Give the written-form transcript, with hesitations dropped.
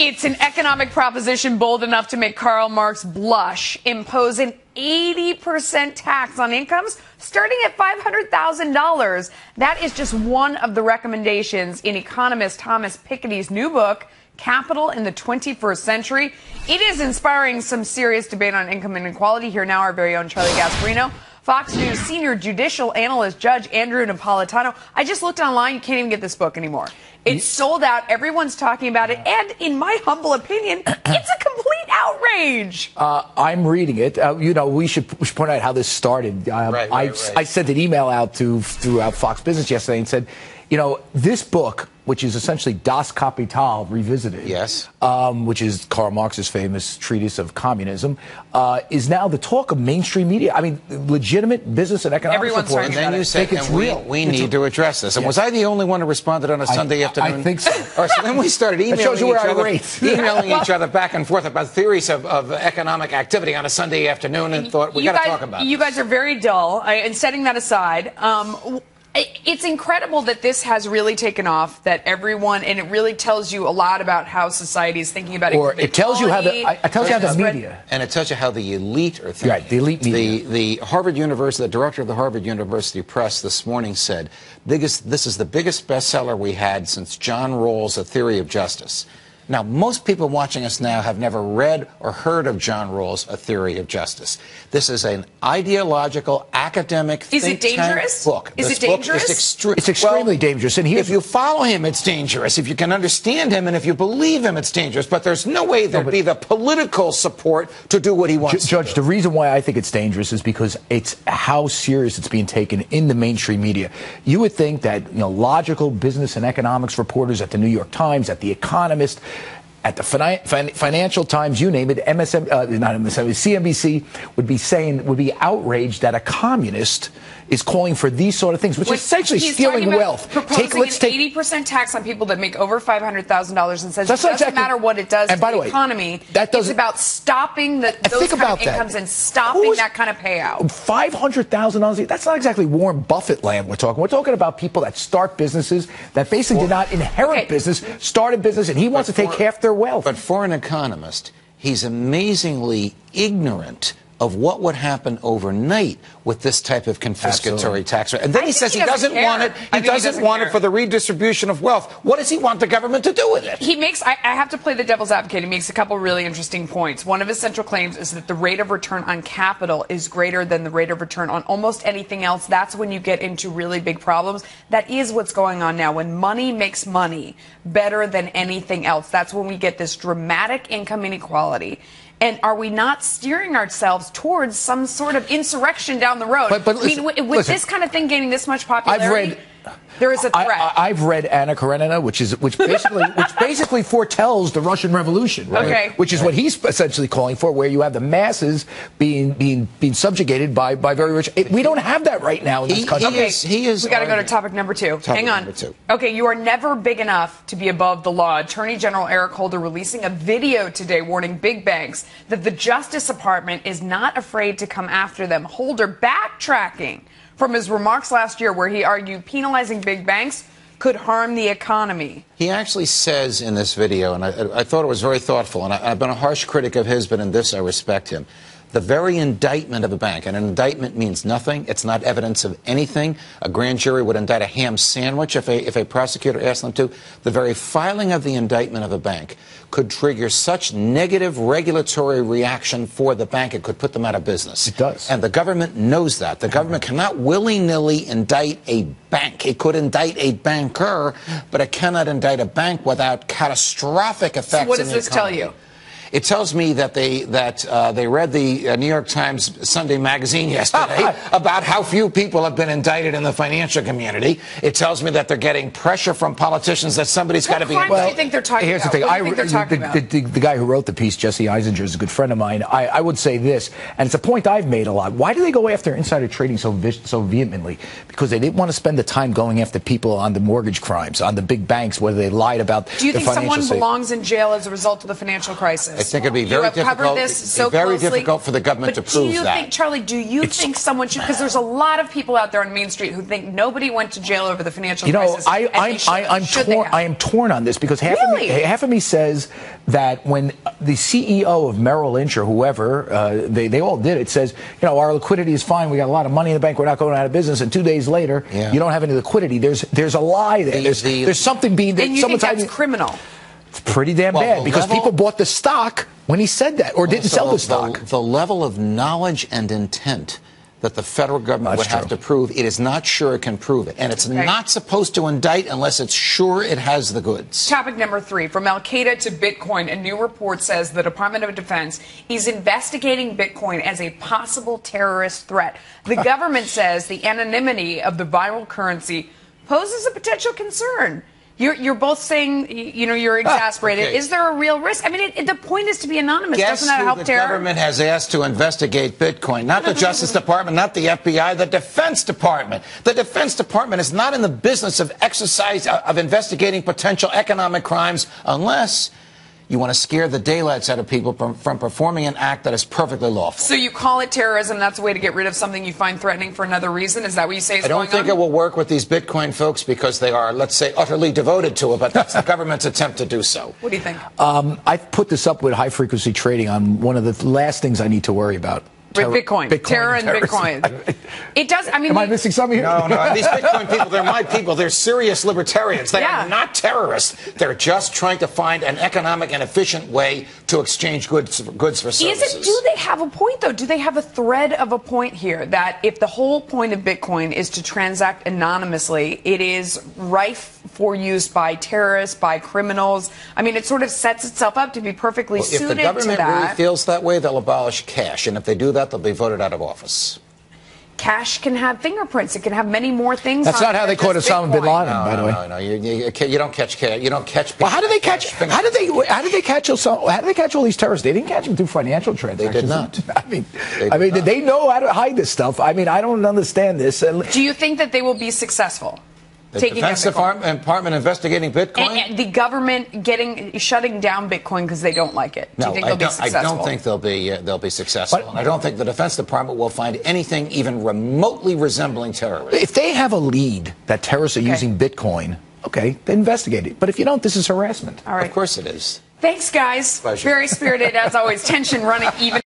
It's an economic proposition bold enough to make Karl Marx blush. Impose an 80% tax on incomes starting at $500,000. That is just one of the recommendations in economist Thomas Piketty's new book, Capital in the 21st Century. It is inspiring some serious debate on income inequality. Here now, our very own Charlie Gasparino, Fox News senior judicial analyst Judge Andrew Napolitano. I just looked online. You can't even get this book anymore. It's sold out. Everyone's talking about it. And in my humble opinion, it's a complete outrage. I'm reading it. We should point out how this started. I sent an email out throughout Fox Business yesterday and said, this book, which is essentially Das Kapital revisited, yes, which is Karl Marx's famous treatise of communism, is now the talk of mainstream media. I mean, legitimate business and economic reporters. reporters. And then you said, it's real. We need to address this. And was I the only one who responded on a Sunday afternoon? I think so. All right, so then we started emailing each other back and forth about theories of economic activity on a Sunday afternoon, and thought we got to talk about it. You guys are very dull. And setting that aside, it's incredible that this has really taken off, that everyone, and it really tells you a lot about how society is thinking about it. Or it tells you how the media. And it tells you how the elite are thinking. Right, the elite media. The Harvard University, the director of the Harvard University Press this morning said, this is the biggest bestseller we had since John Rawls' A Theory of Justice. Now, most people watching us now have never read or heard of John Rawls' A Theory of Justice. This is an ideological, academic, think tank book. Is it dangerous? It's extremely dangerous. And if you follow him, it's dangerous. If you can understand him and if you believe him, it's dangerous. But there's no way there'd be the political support to do what he wants to Judge, do. the reason why I think it's dangerous is because it's how serious it's being taken in the mainstream media. You would think that logical business and economics reporters at the New York Times, at The Economist, at the Financial Times, you name it, CNBC would be outraged that a communist is calling for these sort of things, which is essentially stealing wealth. Proposing an 80% tax on people that make over $500,000 and says it doesn't matter what it does to the economy. It's about stopping those kind of incomes and stopping that kind of payout. $500,000, that's not exactly Warren Buffett land we're talking. We're talking about people that start businesses that basically did not inherit business, started business, and he wants to take half their wealth. But for an economist, he's amazingly ignorant of what would happen overnight with this type of confiscatory tax. And then he says he doesn't want it. He doesn't want it for the redistribution of wealth. What does he want the government to do with it? He makes, I have to play the devil's advocate. He makes a couple really interesting points. One of his central claims is that the rate of return on capital is greater than the rate of return on almost anything else. That's when you get into really big problems. That is what's going on now. When money makes money better than anything else, that's when we get this dramatic income inequality. And are we not steering ourselves towards some sort of insurrection down the road? But listen, with this kind of thing gaining this much popularity, there is a threat. I've read Anna Karenina, which basically foretells the Russian Revolution, right? Which is what he's essentially calling for, where you have the masses being subjugated by very rich. We don't have that right now in this country. We got to go to topic number two. Hang on. Okay, you are never big enough to be above the law. Attorney General Eric Holder releasing a video today warning big banks that the Justice Department is not afraid to come after them. Holder backtracking from his remarks last year where he argued penalizing big banks could harm the economy. He actually says in this video, and I thought it was very thoughtful, and I've been a harsh critic of his, but in this I respect him. The very indictment of a bank, and an indictment means nothing. It's not evidence of anything. A grand jury would indict a ham sandwich if a prosecutor asked them to. The very filing of the indictment of a bank could trigger such negative regulatory reaction for the bank, it could put them out of business. It does. And the government knows that. The government cannot willy-nilly indict a bank. It could indict a banker, but it cannot indict a bank without catastrophic effects. So what does this tell you? It tells me that they read the New York Times Sunday magazine yesterday about how few people have been indicted in the financial community. It tells me that they're getting pressure from politicians that somebody's got to be indicted. What do you think they're talking Here's about? the thing. What do you think they're talking about? The guy who wrote the piece, Jesse Eisinger, is a good friend of mine. I would say this, and it's a point I've made a lot. Why do they go after insider trading so vehemently? Because they didn't want to spend the time going after people on the mortgage crimes, on the big banks, where they lied about. Do you think someone belongs in jail as a result of the financial crisis? I think it'd be very You have covered this so very closely. difficult for the government to prove that. Charlie, do you think someone should? Because there's a lot of people out there on Main Street who think nobody went to jail over the financial crisis. I am torn on this because half of me says that when the CEO of Merrill Lynch or whoever, they all did it, says, our liquidity is fine. We got a lot of money in the bank. We're not going out of business. And 2 days later, you don't have any liquidity. There's a lie there. There's something being there. And you think that's criminal? It's pretty damn bad because people bought the stock when he said that or didn't sell the stock. The level of knowledge and intent that the federal government would have to prove, it is not sure it can prove it. And it's not supposed to indict unless it's sure it has the goods. Topic number 3, from Al-Qaeda to Bitcoin, a new report says the Department of Defense is investigating Bitcoin as a possible terrorist threat. The government says the anonymity of the viral currency poses a potential concern. You're both saying, you're exasperated. Okay. Is there a real risk? I mean, the point is to be anonymous. Doesn't that help terror? The government has asked to investigate Bitcoin. Not the Justice Department, not the FBI, the Defense Department. The Defense Department is not in the business of investigating potential economic crimes unless you want to scare the daylights out of people from performing an act that is perfectly lawful. So you call it terrorism. That's a way to get rid of something you find threatening for another reason? Is that what you say is going on? I don't think it will work with these Bitcoin folks because they are, let's say, utterly devoted to it, but that's the government's attempt to do so. What do you think? I've put this up with high-frequency trading on one of the last things I need to worry about. With Bitcoin. Terror and Bitcoin. It does, I mean... Am I missing something here? No. These Bitcoin people, they're my people. They're serious libertarians. They are not terrorists. They're just trying to find an economic and efficient way to exchange goods for services. Do they have a point, though? Do they have a thread of a point here that if the whole point of Bitcoin is to transact anonymously, it is rife for use by terrorists, by criminals? I mean, it sort of sets itself up to be perfectly suited to that. If the government really feels that way, they'll abolish cash. And if they do that, they'll be voted out of office. Cash can have fingerprints. It can have many more things. That's not how they caught Osama bin Laden, by the way. No. You don't catch cash. You don't catch. Well, how did they catch? How did they catch Osama? How did they catch all these terrorists? They didn't catch them through financial transactions. They did not. I mean, did they know how to hide this stuff? I mean, I don't understand this. Do you think that they will be successful? The Defense Department investigating Bitcoin? And the government shutting down Bitcoin because they don't like it. Do you think they'll be successful? I don't think they'll be successful. And I don't think the Defense Department will find anything even remotely resembling terrorism. If they have a lead that terrorists are using Bitcoin, they investigate it. But if you don't, this is harassment. All right. Of course it is. Thanks, guys. Pleasure. Very spirited, as always. Tension running even.